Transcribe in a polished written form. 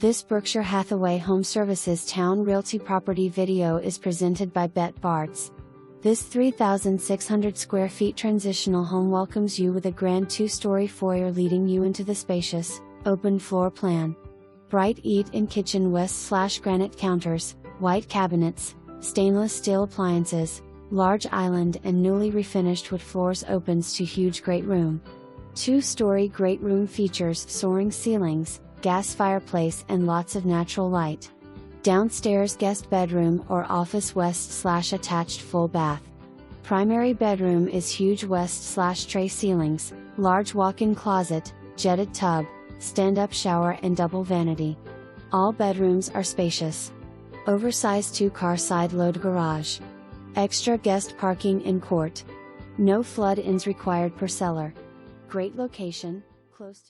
This Berkshire Hathaway HomeServices Towne Realty property video is presented by Bet Barts. This 3,600 square feet transitional home welcomes you with a grand 2-story foyer leading you into the spacious, open floor plan. Bright eat-in kitchen west/granite counters, white cabinets, stainless steel appliances, large island and newly refinished wood floors opens to huge great room. 2-story great room features soaring ceilings, gas fireplace and lots of natural light. Downstairs guest bedroom or office west/attached full bath. Primary bedroom is huge west/tray ceilings, large walk-in closet, jetted tub, stand-up shower and double vanity. All bedrooms are spacious. Oversized 2-car side load garage. Extra guest parking in court. No flood-ins required per cellar. Great location, close to